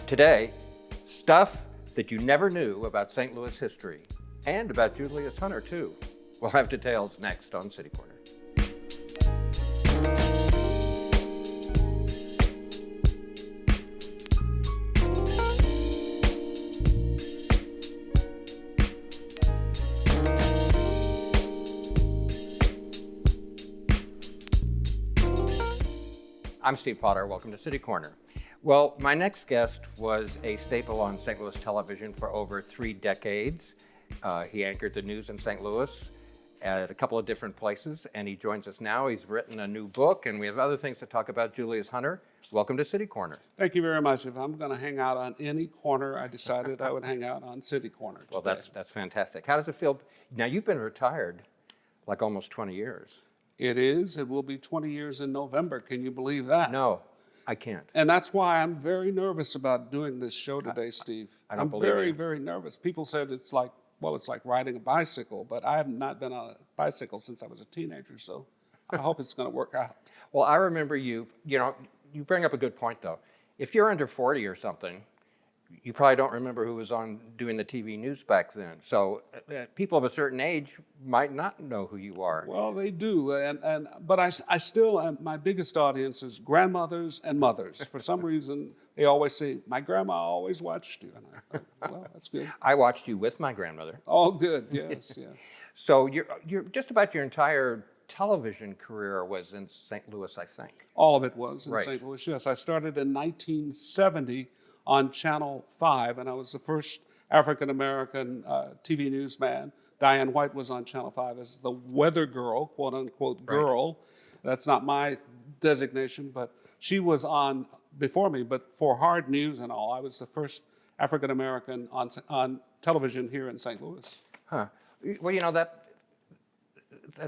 Today, stuff that you never knew about St. Louis history and about Julius Hunter, too. We'll have details next on City Corner. I'm Steve Potter. Welcome to City Corner. Well, my next guest was a staple on St. Louis television for over 3 decades. He anchored the news in St. Louis at a couple of different places, and he joins us now. He's written a new book, and we have other things to talk about. Julius Hunter, welcome to City Corner. Thank you very much. If I'm going to hang out on any corner, I decided I would hang out on City Corner today. Well, that's fantastic. How does it feel? Now, you've been retired like almost 20 years. It is. It will be 20 years in November. Can you believe that? No, I can't. And that's why I'm very nervous about doing this show today, Steve. I don't believe I'm very, you. very nervous. People said it's like riding a bicycle, but I have not been on a bicycle since I was a teenager, so I hope it's going to work out. Well, I remember you bring up a good point, though. If you're under 40 or something, you probably don't remember who was on doing the TV news back then. So people of a certain age might not know who you are. Well, they do, but I still, my biggest audience is grandmothers and mothers. For some reason, they always say, my grandma always watched you. And I thought, well, that's good. I watched you with my grandmother. Oh, good, yes, yes. So you're just about your entire television career was in St. Louis, I think. All of it was in Right. St. Louis, yes. I started in 1970 on Channel 5, and I was the first African-American TV newsman. Diane White was on Channel 5 as the weather girl, quote-unquote girl. Right. That's not my designation, but she was on before me. But for hard news and all, I was the first African-American on television here in St. Louis. Huh. Well, that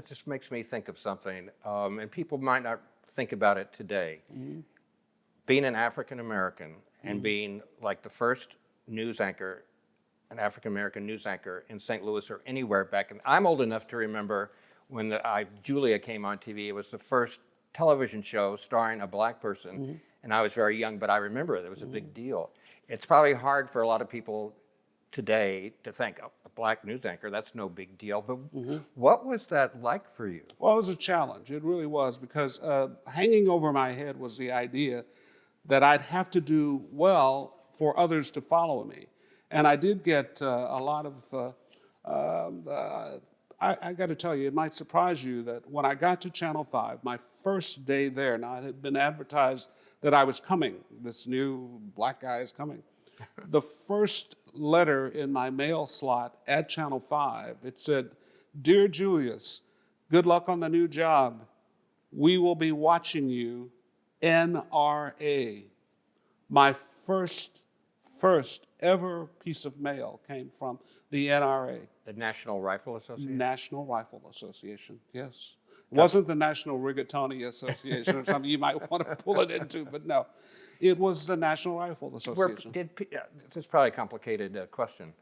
just makes me think of something, and people might not think about it today. Mm-hmm. Being an African-American and being like the first news anchor, an African-American news anchor in St. Louis or anywhere back in, I'm old enough to remember when Julia came on TV. It was the first television show starring a black person, and I was very young, but I remember it was a big deal. It's probably hard for a lot of people today to think, oh, a black news anchor, that's no big deal, but what was that like for you? Well, it was a challenge. It really was, because hanging over my head was the idea that I'd have to do well for others to follow me. And I did get a lot of, I got to tell you, it might surprise you that when I got to Channel 5, my first day there, now it had been advertised that I was coming, this new black guy is coming. The first letter in my mail slot at Channel 5, it said, "Dear Julius, good luck on the new job. We will be watching you. NRA." My first ever piece of mail came from the NRA. The National Rifle Association? National Rifle Association, yes. It wasn't the National Rigatoni Association or something you might want to pull it into, but no. It was the National Rifle Association. This is probably a complicated question.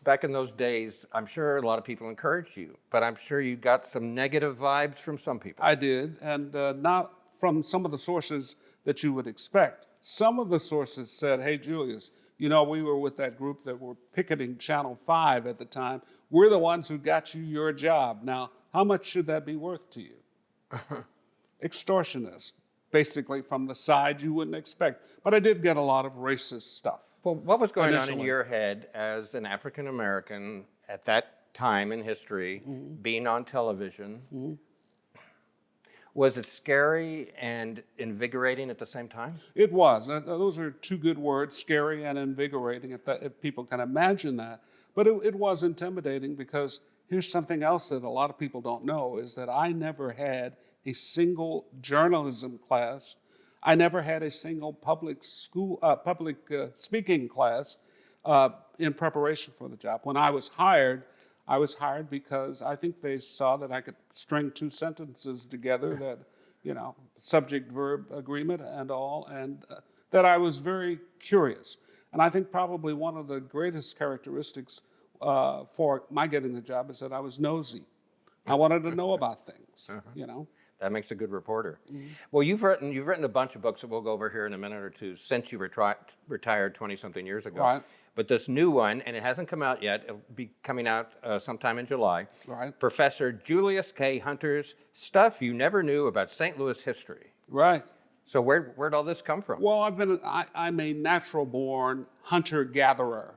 Back in those days, I'm sure a lot of people encouraged you, but I'm sure you got some negative vibes from some people. I did, and not from some of the sources that you would expect. Some of the sources said, "Hey, Julius, we were with that group that were picketing Channel 5 at the time. We're the ones who got you your job. Now, how much should that be worth to you?" Extortionists, basically from the side you wouldn't expect. But I did get a lot of racist stuff. Well, what was going on in your head as an African American at that time in history, being on television? Was it scary and invigorating at the same time? It was. Those are 2 good words, scary and invigorating, if people can imagine that. But it was intimidating, because here's something else that a lot of people don't know, is that I never had a single journalism class. I never had a single public speaking class in preparation for the job. When I was hired because I think they saw that I could string 2 sentences together that, subject-verb agreement and all, and that I was very curious. And I think probably one of the greatest characteristics for my getting the job is that I was nosy. I wanted to know about things, That makes a good reporter. Well, you've written a bunch of books that we'll go over here in a minute or two since you retired 20-something years ago. Right. But this new one, and it hasn't come out yet, it'll be coming out sometime in July. Right. Professor Julius K. Hunter's Stuff You Never Knew About St. Louis History. Right. So where'd all this come from? Well, I'm a natural-born hunter-gatherer.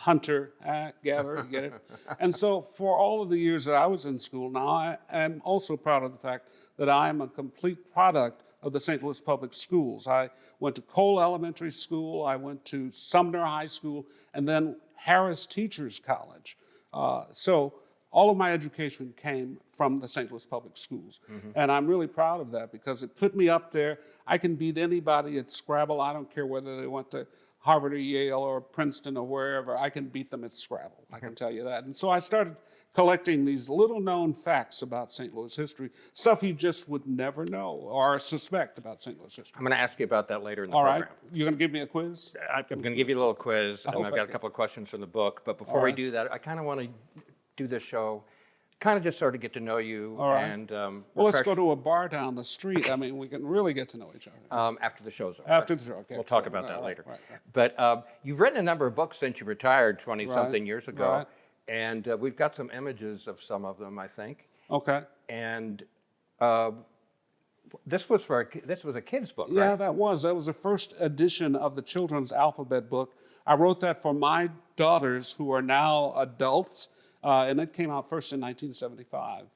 Gatherer, you get it? And so for all of the years that I was in school, now I am also proud of the fact that I am a complete product of the St. Louis Public Schools. I went to Cole Elementary School, I went to Sumner High School, and then Harris Teachers College. So all of my education came from the St. Louis Public Schools. And I'm really proud of that because it put me up there. I can beat anybody at Scrabble. I don't care whether they went to Harvard or Yale or Princeton or wherever. I can beat them at Scrabble, I can tell you that. And so I started collecting these little known facts about St. Louis history, stuff you just would never know or suspect about St. Louis history. I'm going to ask you about that later in the All program. right, you're going to give me a quiz? I'm going to give you a little quiz, and I've got a Okay. couple of questions from the book. But before we do that, I kind of want to do this show, kind of just sort of get to know you. All right. And Well, let's go to a bar down the street. I mean, we can really get to know each other. after the show's over. After the show, okay. We'll talk about that Right, later. right. But you've written a number of books since you retired 20-something Right, years ago. right. And we've got some images of some of them, I think. Okay. And this was a kid's book, Yeah, right? that was the first edition of the children's alphabet book. I wrote that for my daughters who are now adults, and it came out first in 1975.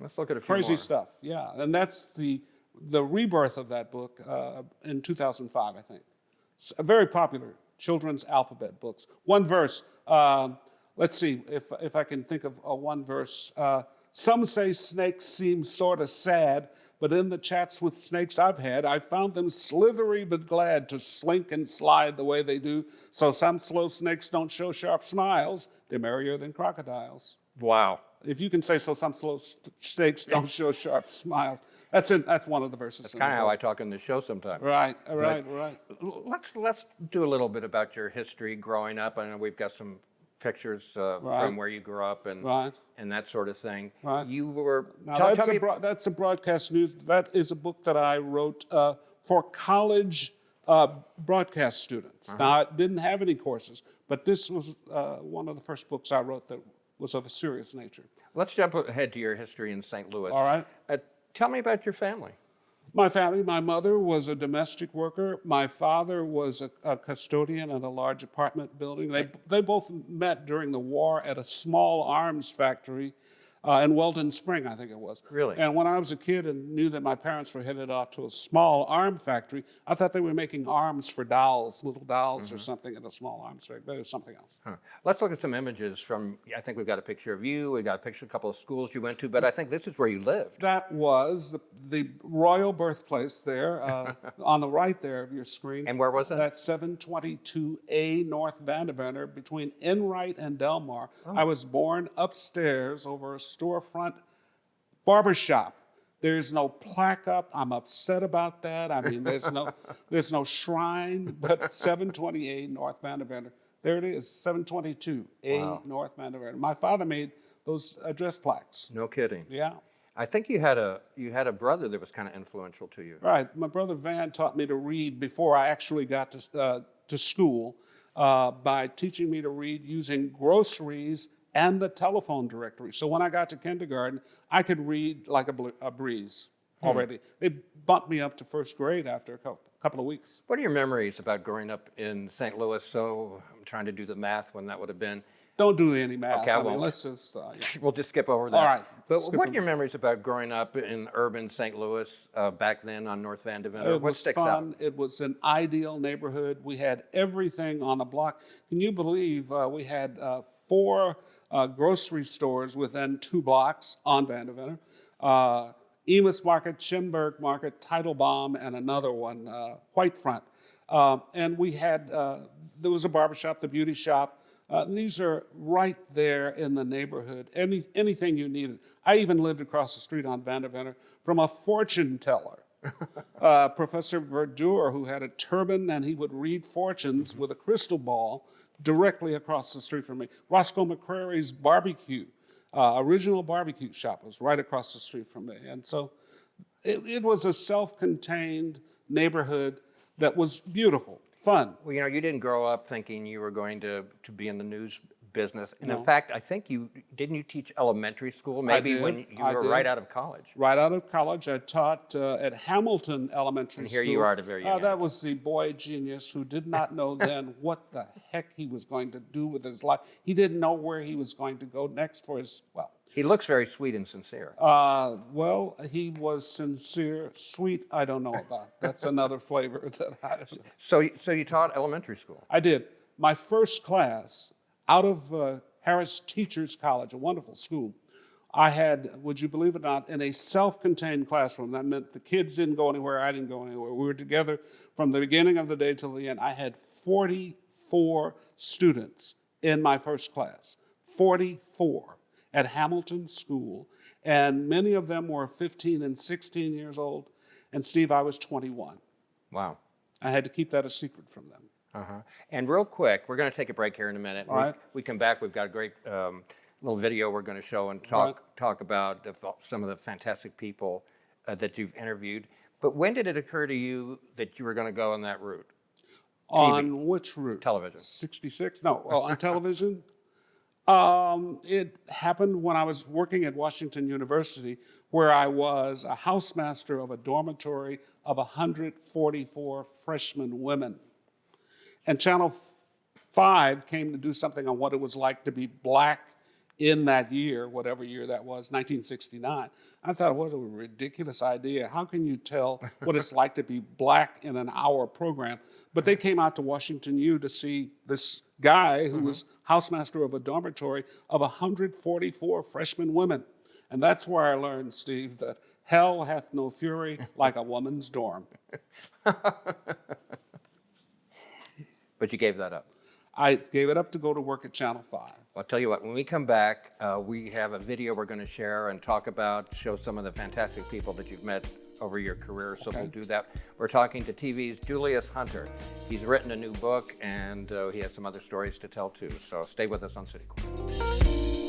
Let's look at a few Crazy more. stuff, yeah. And that's the rebirth of that book in 2005, I think. It's a very popular children's alphabet books. One verse, let's see if I can think of one verse. Some say snakes seem sort of sad, but in the chats with snakes I've had, I found them slithery but glad to slink and slide the way they do. So some slow snakes don't show sharp smiles. They're merrier than crocodiles. Wow. If you can say so, some slow snakes don't show sharp smiles. That's one of the verses. That's kind of how I talk on the show sometimes. Right. Let's do a little bit about your history growing up. I know we've got some pictures from where you grew up and that sort of thing. Right. You were Now that's a broadcast news. That is a book that I wrote for college broadcast students. Now it didn't have any courses, but this was one of the first books I wrote that was of a serious nature. Let's jump ahead to your history in St. Louis. All right. Tell me about your family. My family, my mother was a domestic worker. My father was a custodian at a large apartment building. They both met during the war at a small arms factory in Weldon Spring, I think it was. Really? And when I was a kid and knew that my parents were headed off to a small arm factory, I thought they were making arms for dolls, little dolls or something at a small arms factory. But it was something else. Huh. Let's look at some images from, I think we've got a picture of you, we've got a picture of a couple of schools you went to, but I think this is where you lived. That was the royal birthplace there, on the right there of your screen. And where was that? That's 722A North Vanderbilt, between Enright and Delmar. I was born upstairs over a storefront barbershop. There's no plaque up. I'm upset about that. I mean, there's no shrine, but 728 North Vanderbilt. There it is, 722A North Vanderbilt. My father made those address plaques. No kidding. Yeah. I think you had a brother that was kind of influential to you. Right. My brother Van taught me to read before I actually got to school by teaching me to read using groceries and the telephone directory. So when I got to kindergarten, I could read like a breeze already. They bumped me up to first grade after a couple of weeks. What are your memories about growing up in St. Louis? So I'm trying to do the math when that would have been. Don't do any math. Okay, I mean, won't. let's just, yeah. We'll just skip over that. All right. But Skip what are them. your memories about growing up in urban St. Louis back then on North Vanderbilt? It What was sticks fun. out? It was an ideal neighborhood. We had everything on the block. Can you believe we had 4 grocery stores within 2 blocks on Vanderbilt? Emus Market, Schimberg Market, Teitelbaum, and another one, White Front. And we had, there was a barbershop, the beauty shop. And these are right there in the neighborhood, anything you needed. I even lived across the street on Vanderbilt from a fortune teller. Professor Verdure, who had a turban and he would read fortunes with a crystal ball directly across the street from me. Roscoe McCrary's barbecue, original barbecue shop was right across the street from me. And so it was a self-contained neighborhood that was beautiful, fun. Well, you didn't grow up thinking you were going to be in the news business. And No. in fact, I think didn't you teach elementary school? Maybe did. when you I were did. right out of college. Right out of college, I taught at Hamilton Elementary And School. here you are at a very young That age. was the boy genius who did not know then what the heck he was going to do with his life. He didn't know where he was going to go next for his, He looks very sweet and sincere. he was sincere, sweet, I don't know about. That's another flavor that I don't know. So you taught elementary school. I did. My first class out of Harris Teachers College, a wonderful school, I had, would you believe it or not, in a self-contained classroom. That meant the kids didn't go anywhere, I didn't go anywhere. We were together from the beginning of the day till the end. I had 44 students in my first class, 44 at Hamilton School, and many of them were 15 and 16 years old. And Steve, I was 21. Wow. I had to keep that a secret from them. Uh-huh. And real quick, we're going to take a break here in a minute. All right. We come back, we've got a great little video we're going to show and talk about some of the fantastic people that you've interviewed. But when did it occur to you that you were going to go on that route? On which route? Television. 66? No, on television. It happened when I was working at Washington University, where I was a housemaster of a dormitory of 144 freshman women. And Channel 5 came to do something on what it was like to be black in that year, whatever year that was, 1969. I thought, what a ridiculous idea. How can you tell what it's like to be black in an hour program? But they came out to Washington U to see this guy who was housemaster of a dormitory of 144 freshman women. And that's where I learned, Steve, that hell hath no fury like a woman's dorm. But you gave that up. I gave it up to go to work at Channel 5. Well, I'll tell you what, when we come back, we have a video we're going to share and show some of the fantastic people that you've met over your career, so we'll do that. We're talking to TV's Julius Hunter. He's written a new book, and he has some other stories to tell too, so stay with us on CityCorner.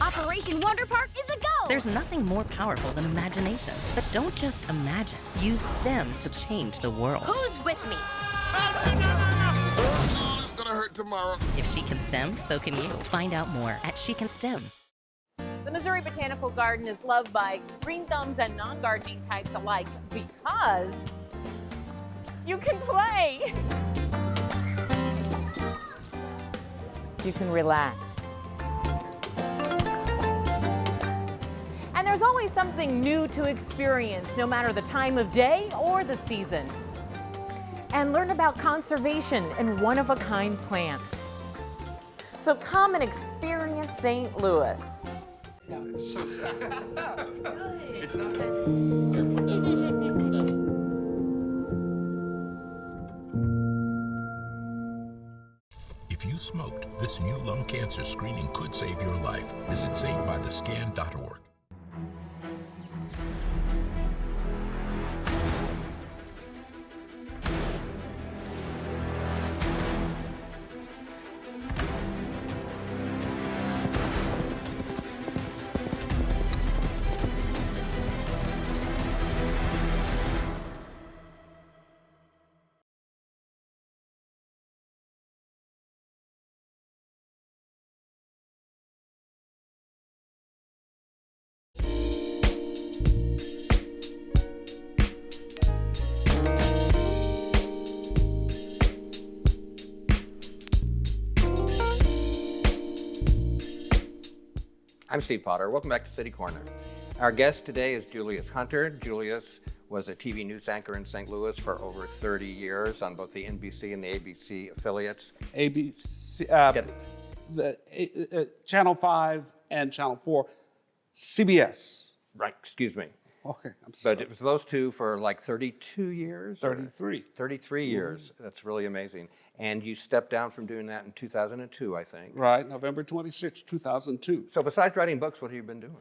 Operation Wonder Park is a go! There's nothing more powerful than imagination. But don't just imagine. Use STEM to change the world. Who's with me? Oh, it's gonna hurt tomorrow. If she can STEM, so can you. Find out more at She Can STEM. The Missouri Botanical Garden is loved by green thumbs and non-gardening types alike because you can play. You can relax. And there's always something new to experience, no matter the time of day or the season. And learn about conservation and one-of-a-kind plants. So come and experience St. Louis. It's so sad. It's not. If you smoked, this new lung cancer screening could save your life. Visit SaveByTheScan.org. I'm Steve Potter. Welcome back to City Corner. Our guest today is Julius Hunter. Julius was a TV news anchor in St. Louis for over 30 years on both the NBC and the ABC affiliates. ABC, Get- Channel 5 and Channel 4, CBS. Right, excuse me. Okay, I'm But sorry. it was those two for like 32 years? or- 33. 33 years. That's really amazing. And you stepped down from doing that in 2002, I think. Right, November 26, 2002. So besides writing books, what have you been doing?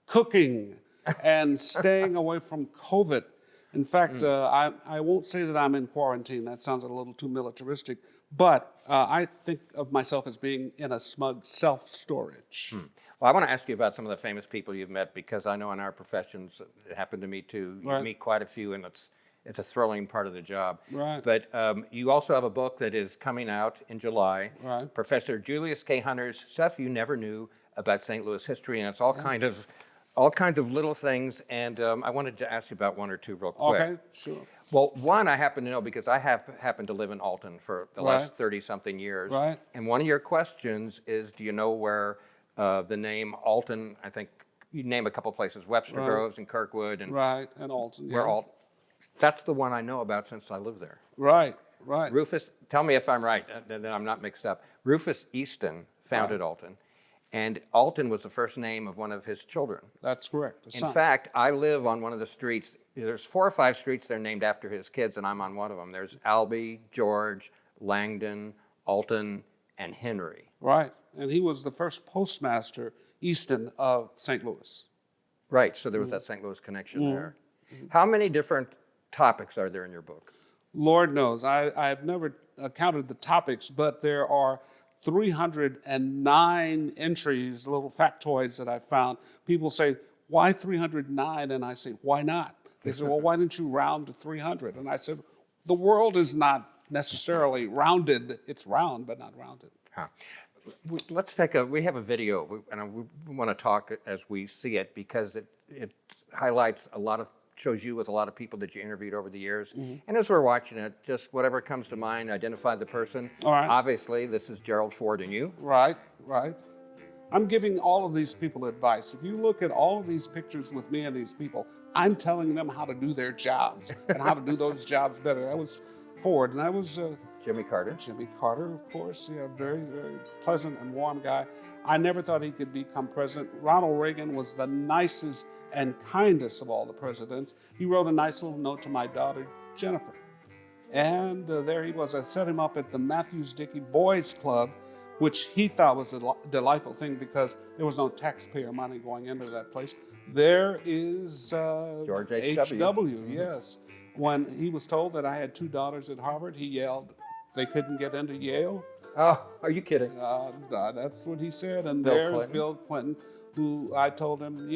Cooking and staying away from COVID. In fact, I won't say that I'm in quarantine. That sounds a little too militaristic. But I think of myself as being in a smug self-storage. Well, I want to ask you about some of the famous people you've met because I know in our professions, it happened to me too. You Right. meet quite a few, and it's a thrilling part of the job. Right. But you also have a book that is coming out in July. Right. Professor Julius K. Hunter's Stuff You Never Knew About St. Louis History, and it's all kinds of little things. And I wanted to ask you about one or two real quick. Okay, sure. Well, one I happen to know because I have happened to live in Alton for the Right. last 30-something years. Right. And one of your questions is, do you know where the name Alton, I think you name a couple places, Webster Right. Groves and Kirkwood, and Right, and Alton. where yeah. Alton. That's the one I know about since I lived there. Right, right. Rufus, tell me if I'm right, that I'm not mixed up. Rufus Easton founded Alton, and Alton was the first name of one of his children. That's correct. In fact, I live on one of the streets. There's 4 or 5 streets that are named after his kids, and I'm on one of them. There's Albee, George, Langdon, Alton, and Henry. Right, and he was the first postmaster, Easton, of St. Louis. Right, so there was that St. Louis connection there. How many different topics are there in your book? Lord knows, I've never counted the topics, but there are 309 entries, little factoids that I found. People say, why 309? And I say, why not? They say, well, why didn't you round to 300? And I said, the world is not necessarily rounded. It's round, but not rounded. Huh. Let's we have a video, and we want to talk as we see it because it highlights shows you with a lot of people that you interviewed over the years. And as we're watching it, just whatever comes to mind, identify the person. All right. Obviously, this is Gerald Ford and you. Right, right. I'm giving all of these people advice. If you look at all of these pictures with me and these people, I'm telling them how to do their jobs and how to do those jobs better. That was Ford, and that was Jimmy Carter. Jimmy Carter, of course. Yeah, very, very pleasant and warm guy. I never thought he could become president. Ronald Reagan was the nicest and kindest of all the presidents. He wrote a nice little note to my daughter, Jennifer. And there he was. I set him up at the Matthews Dickey Boys Club, which he thought was a delightful thing because there was no taxpayer money going into that place. There is George H.W. Yes. When he was told that I had 2 daughters at Harvard, he yelled, they couldn't get into Yale. Oh, are you kidding? That's what he said. And Bill there's Clinton. Bill Clinton, who I told him,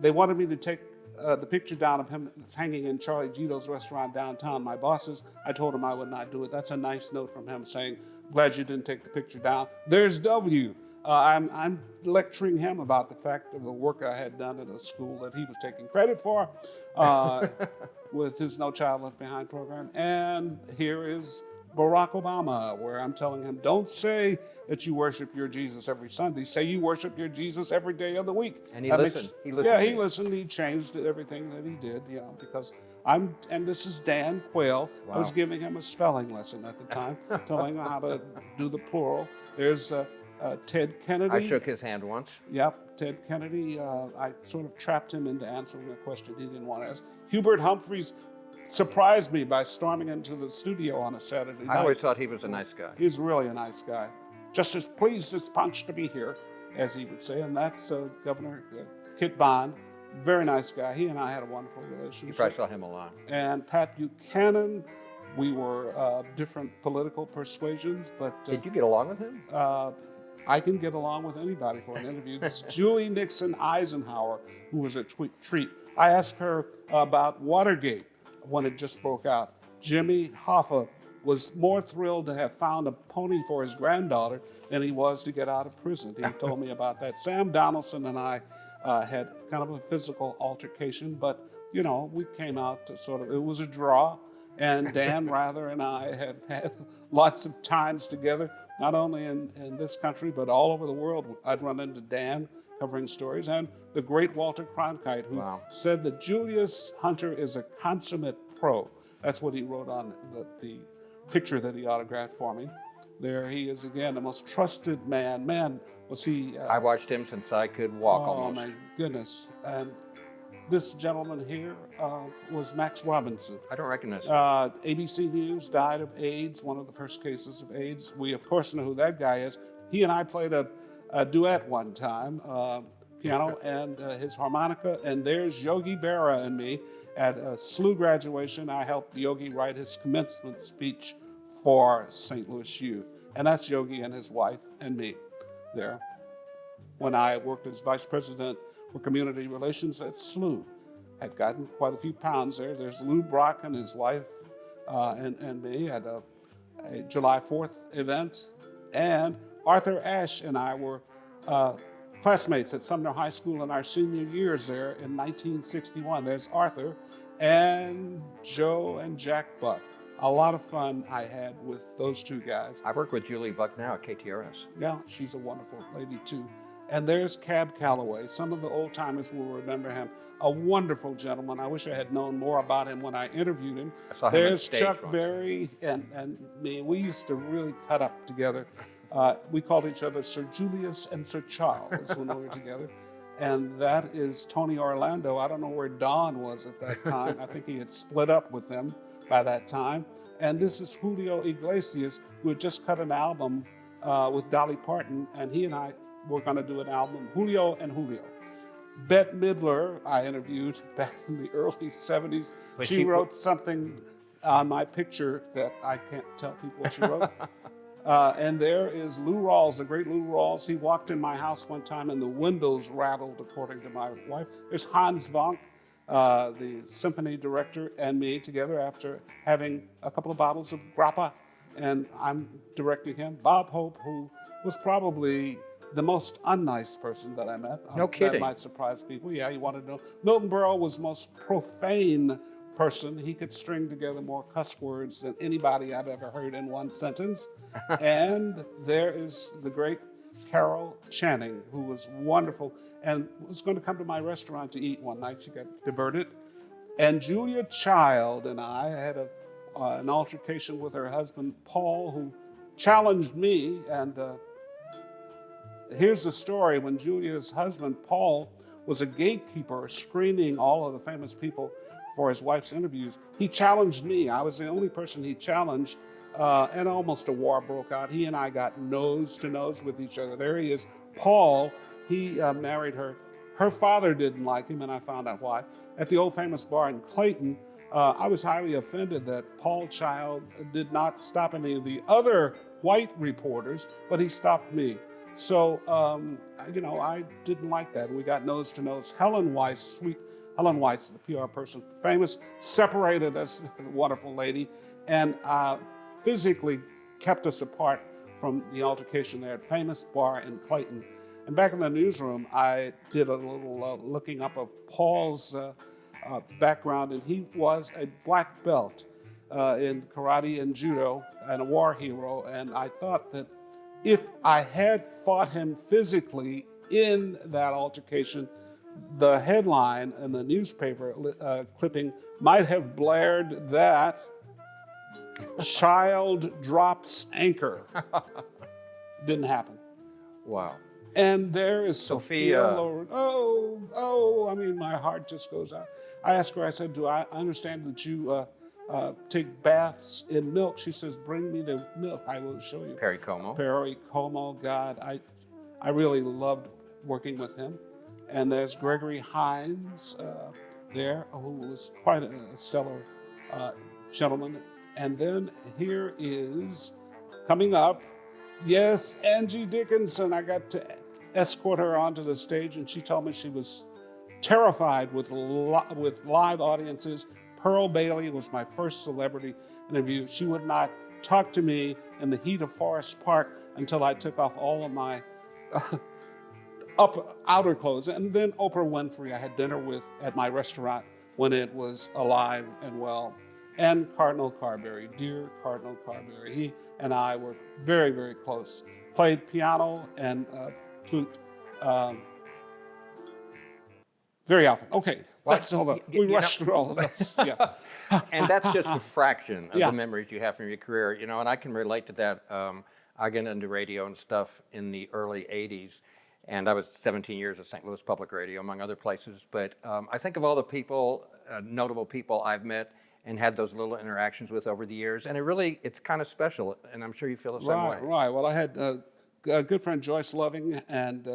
they wanted me to take the picture down of him hanging in Charlie Gito's restaurant downtown. My bosses, I told him I would not do it. That's a nice note from him saying, glad you didn't take the picture down. There's W. I'm lecturing him about the fact of the work I had done at a school that he was taking credit for with his No Child Left Behind program. And here is Barack Obama, where I'm telling him, don't say that you worship your Jesus every Sunday. Say you worship your Jesus every day of the week. And he That listened. He listened Yeah, to he you. listened. He changed everything that he did, because and this is Dan Quayle. I was Wow. giving him a spelling lesson at the time, telling him how to do the plural. There's Ted Kennedy. I shook his hand once. Yep, Ted Kennedy. I sort of trapped him into answering a question he didn't want to ask. Hubert Humphreys surprised me by storming into the studio on a Saturday night. I always thought he was a nice guy. He's really a nice guy. Just as pleased as punch to be here, as he would say. And that's Governor Kit Bond. Very nice guy. He and I had a wonderful relationship. You probably saw him a lot. And Pat Buchanan. We were different political persuasions, but Did you get along with him? I can get along with anybody for an interview. This is Julie Nixon Eisenhower, who was a treat. I asked her about Watergate when it just broke out. Jimmy Hoffa was more thrilled to have found a pony for his granddaughter than he was to get out of prison. He told me about that. Sam Donaldson and I had kind of a physical altercation, but we came out to it was a draw. And Dan Rather and I have had lots of times together, not only in this country, but all over the world. I'd run into Dan covering stories, and the great Walter Cronkite, who Wow. said that Julius Hunter is a consummate pro. That's what he wrote on the picture that he autographed for me. There he is again, the most trusted man. Man, was he... I watched him since I could walk oh, almost. my goodness. And this gentleman here was Max Robinson. I don't recognize him. ABC News, died of AIDS, one of the first cases of AIDS. We, of course, know who that guy is. He and I played a duet one time, piano and his harmonica, and there's Yogi Berra and me. At a SLU graduation, I helped Yogi write his commencement speech for St. Louis U. And that's Yogi and his wife and me there. When I worked as vice president for community relations at SLU, I'd gotten quite a few pounds there. There's Lou Brock and his wife and me at a July 4th event. And Arthur Ashe and I were classmates at Sumner High School in our senior years there in 1961. There's Arthur and Joe and Jack Buck. A lot of fun I had with those two guys. I work with Julie Buck now at KTRS. Yeah, she's a wonderful lady too. And there's Cab Calloway. Some of the old timers will remember him. A wonderful gentleman. I wish I had known more about him when I interviewed him. I saw him on There's stage Chuck once. Berry and me. We used to really cut up together. We called each other Sir Julius and Sir Charles when we were together. And that is Tony Orlando. I don't know where Don was at that time. I think he had split up with them by that time. And this is Julio Iglesias, who had just cut an album with Dolly Parton, and he and I were going to do an album, Julio and Julio. Bette Midler, I interviewed back in the early 70s. Was She she- wrote something on my picture that I can't tell people what she wrote. And there is Lou Rawls, the great Lou Rawls. He walked in my house one time and the windows rattled, according to my wife. There's Hans Vonk, the symphony director, and me together after having a couple of bottles of grappa, and I'm directing him. Bob Hope, who was probably the most unnice person that I met. No kidding. That might surprise people. Yeah, you wanted to know. Milton Berle was the most profane person. He could string together more cuss words than anybody I've ever heard in one sentence. And there is the great Carol Channing, who was wonderful and was going to come to my restaurant to eat one night. She got diverted. And Julia Child and I had an altercation with her husband, Paul, who challenged me. And here's the story. When Julia's husband, Paul, was a gatekeeper screening all of the famous people for his wife's interviews, he challenged me. I was the only person he challenged, and almost a war broke out. He and I got nose to nose with each other. There he is, Paul. He married her. Her father didn't like him, and I found out why. At the old famous bar in Clayton, I was highly offended that Paul Child did not stop any of the other white reporters, but he stopped me. So, I didn't like that. We got nose to nose. Helen Weiss, sweet Helen Weiss, the PR person, famous, separated us, a wonderful lady, and physically kept us apart from the altercation there at famous bar in Clayton. And back in the newsroom, I did a little looking up of Paul's background, and he was a black belt in karate and judo and a war hero. And I thought that if I had fought him physically in that altercation, the headline in the newspaper clipping might have blared that Child drops anchor. Didn't happen. Wow. And there is Sophia Sophia. Loren. I mean, my heart just goes out. I asked her, I said, do I understand that you take baths in milk? She says, bring me the milk. I will show you. Perry Como. Perry Como, God, I really loved working with him. And there's Gregory Hines there, who was quite a stellar gentleman. And then here is, coming up, yes, Angie Dickinson. I got to escort her onto the stage, and she told me she was terrified with live audiences. Pearl Bailey was my first celebrity interview. She would not talk to me in the heat of Forest Park until I took off all of my outer clothes. And then Oprah Winfrey I had dinner with at my restaurant when it was alive and well. And Cardinal Carberry, dear Cardinal Carberry. He and I were very, very close. Played piano and flute Very often. Okay, that's all. We you rushed through all of this. Yeah. And that's just a fraction of Yeah. the memories you have from your career, and I can relate to that. I got into radio and stuff in the early 80s, and I was 17 years at St. Louis Public Radio, among other places. But I think of all the people, notable people I've met and had those little interactions with over the years, and it's kind of special, and I'm sure you feel the same way. Right. Well, I had a good friend, Joyce Loving, and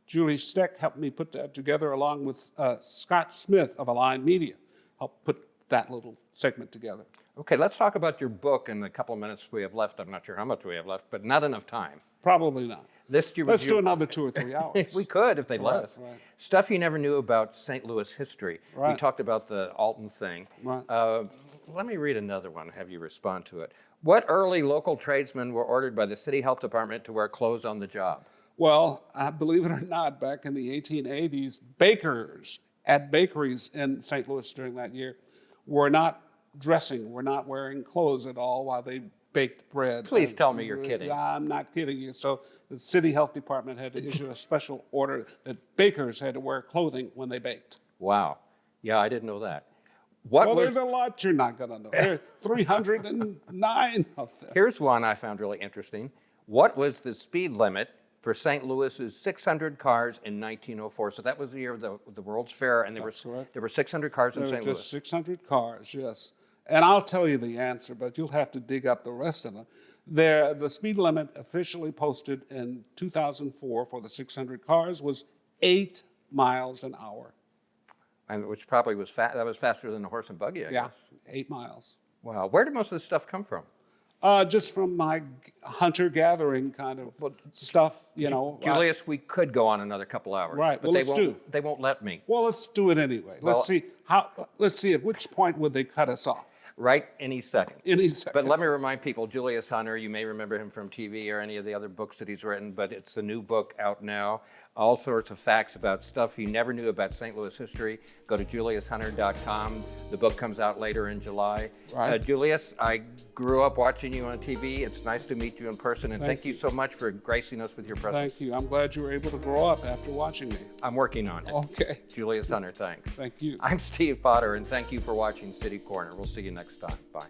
Julie Steck helped me put that together, along with Scott Smith of Align Media, helped put that little segment together. Okay, let's talk about your book in the couple of minutes we have left. I'm not sure how much we have left, but not enough time. Probably not. Let's do another 2 or 3 hours. We could if they'd let us. Right. Stuff you never knew about St. Louis history. We Right. talked about the Alton thing. Right. Let me read another one, have you respond to it. What early local tradesmen were ordered by the city health department to wear clothes on the job? Well, believe it or not, back in the 1880s, bakers at bakeries in St. Louis during that year were not dressing, were not wearing clothes at all while they baked bread. Please tell me you're kidding. I'm not kidding you. So the city health department had to issue a special order that bakers had to wear clothing when they baked. Wow. Yeah, I didn't know that. There's a lot you're not going to know. There are 309 of them. Here's one I found really interesting. What was the speed limit for St. Louis's 600 cars in 1904? So that was the year of the World's Fair, and there were 600 cars in There were St. just Louis. 600 cars, yes. And I'll tell you the answer, but you'll have to dig up the rest of them. The speed limit officially posted in 2004 for the 600 cars was 8 miles an hour. And which probably was that was faster than the horse and buggy, I Yeah, guess. 8 miles. Wow. Where did most of this stuff come from? Just from my hunter-gathering kind of stuff, Julius, we could go on another couple hours. Right, But well, they won't let me. Well, let's do it anyway. Well- Let's see at which point would they cut us off. Right any second. Any second. But let me remind people, Julius Hunter, you may remember him from TV or any of the other books that he's written, but it's a new book out now. All sorts of facts about stuff you never knew about St. Louis history. Go to JuliusHunter.com. The book comes out later in July. Right. Julius, I grew up watching you on TV. It's nice to meet you in person, and thank you so much for gracing us with your presence. Thank you. I'm glad you were able to grow up after watching me. I'm working on it. Okay. Julius Hunter, thanks. Thank you. I'm Steve Potter, and thank you for watching City Corner. We'll see you next time. Bye.